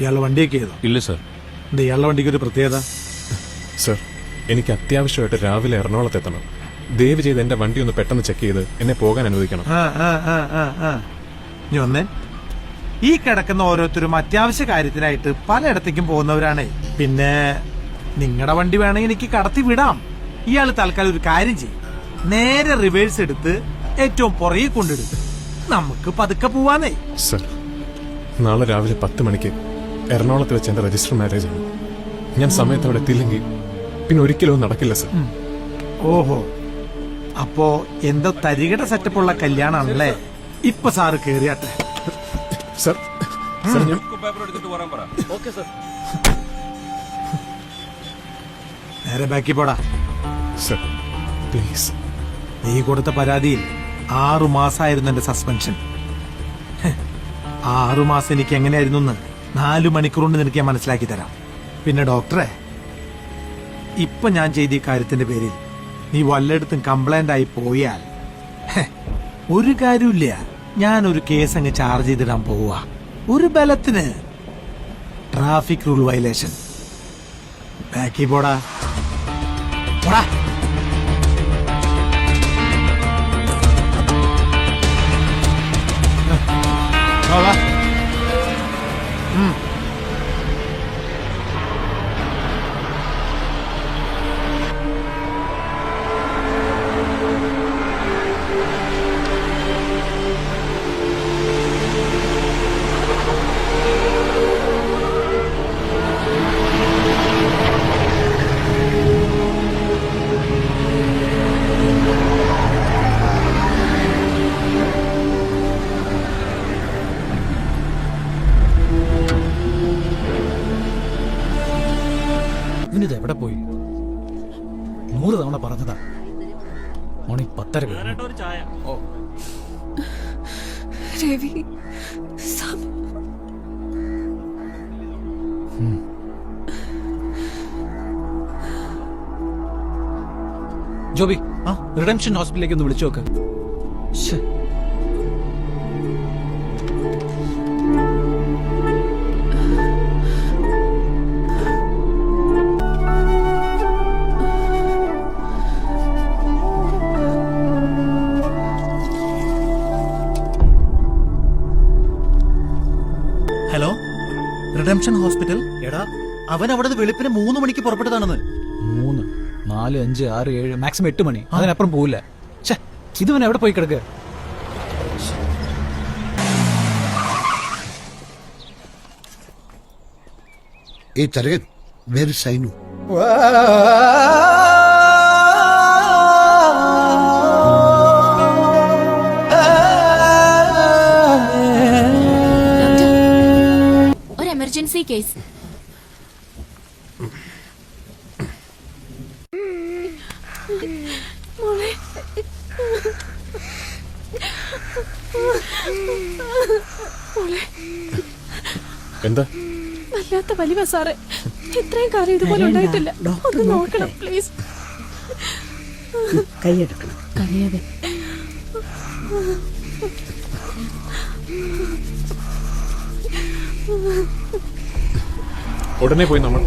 ഇയാളുടെ വണ്ടിയൊക്കെ ചെയ്തോ? ഇല്ല സർ. എന്താ ഇയാളുടെ വണ്ടിക്ക് ഒരു പ്രത്യേകത? സർ, എനിക്ക് അത്യാവശ്യമായിട്ട് രാവിലെ എറണാകുളത്ത് എത്തണം. ദയവ് ചെയ്ത് എന്റെ വണ്ടി ഒന്ന് പെട്ടെന്ന് ചെക്ക് ചെയ്ത് എന്നെ പോകാൻ അനുവദിക്കണം. ഇനി വന്നേ. ഈ കിടക്കുന്ന ഓരോരുത്തരും അത്യാവശ്യ കാര്യത്തിനായിട്ട് പലയിടത്തേക്കും പോകുന്നവരാണേ. പിന്നെ നിങ്ങളുടെ വണ്ടി വേണമെങ്കിൽ എനിക്ക് കടത്തി വിടാം. ഇയാൾ തൽക്കാലം ഒരു കാര്യം ചെയ്യും, നേരെ റിവേഴ്സ് എടുത്ത് ഏറ്റവും പുറകെ കൊണ്ടിടും. നമുക്ക് പതുക്കെ പോവാന്നേ. സർ, നാളെ രാവിലെ 10 മണിക്ക് എറണാകുളത്ത് വെച്ച് എന്റെ രജിസ്റ്റർ മാരേജ് ആണ്. ഞാൻ സമയത്ത് അവിടെ എത്തിയില്ലെങ്കിൽ പിന്നെ ഒരിക്കലും നടക്കില്ല സർ. ഓഹോ, അപ്പോ എന്തോ തരികട സെറ്റപ്പുള്ള കല്യാണാണല്ലേ? ഇപ്പൊ സാറ് കേറിയാട്ടെ. സർ, സർ ഞാൻ നേരെ ബാക്കി പോടാ. Sir please. നീ കൊടുത്ത പരാതിയിൽ 6 മാസമായിരുന്നു എന്റെ സസ്പെൻഷൻ. 6 മാസം എനിക്ക് എങ്ങനെയായിരുന്നു 4 മണിക്കൂർ കൊണ്ട് നിനക്ക് ഞാൻ മനസ്സിലാക്കി തരാം. പിന്നെ ഡോക്ടറെ, ഇപ്പൊ ഞാൻ ചെയ്ത ഈ കാര്യത്തിന്റെ പേരിൽ നീ വല്ലയിടത്തും കംപ്ലൈന്റ് ആയി പോയാൽ ഒരു കാര്യമില്ല, ഞാനൊരു കേസ് അങ്ങ് ചാർജ് ചെയ്തിടാൻ പോവാ. ഒരു ബലത്തിന് ട്രാഫിക് റൂൾ വയലേഷൻ. ബാക്കി പോടാ പോടാ. ഇവനിത് എവിടെ പോയി? 100 തവണ പറഞ്ഞതാ. മോണി 10:30. രവി, ജോബി, റിഡംഷൻ ഹോസ്പിറ്റലിലേക്ക് ഒന്ന് വിളിച്ചു നോക്ക്. Hello, redemption hospital. എടാ, അവൻ അവിടെ വെളുപ്പിന് 3 മണിക്ക് പുറപ്പെട്ടതാണെന്ന്. 3, 4, 5, 6, 7, മാക്സിമം 8 മണി. അതിനപ്പുറം പോവില്ല. ഇതുവൻ എവിടെ പോയി കിടക്കുക? തരകൻ, വേറെ സൈനു. ഒരു എമർജൻസി കേസ്. എന്താ? വല്ലാത്ത വലിയ സാറേ, ഇത്രയും കാലം ഇതുപോലെ ഉണ്ടായിട്ടില്ല. ഒന്ന് നോക്കണം പ്ലീസ്. കൈയെടുക്കണം. കഴിയാതെ ഉടനെ പോയി നമ്മൾ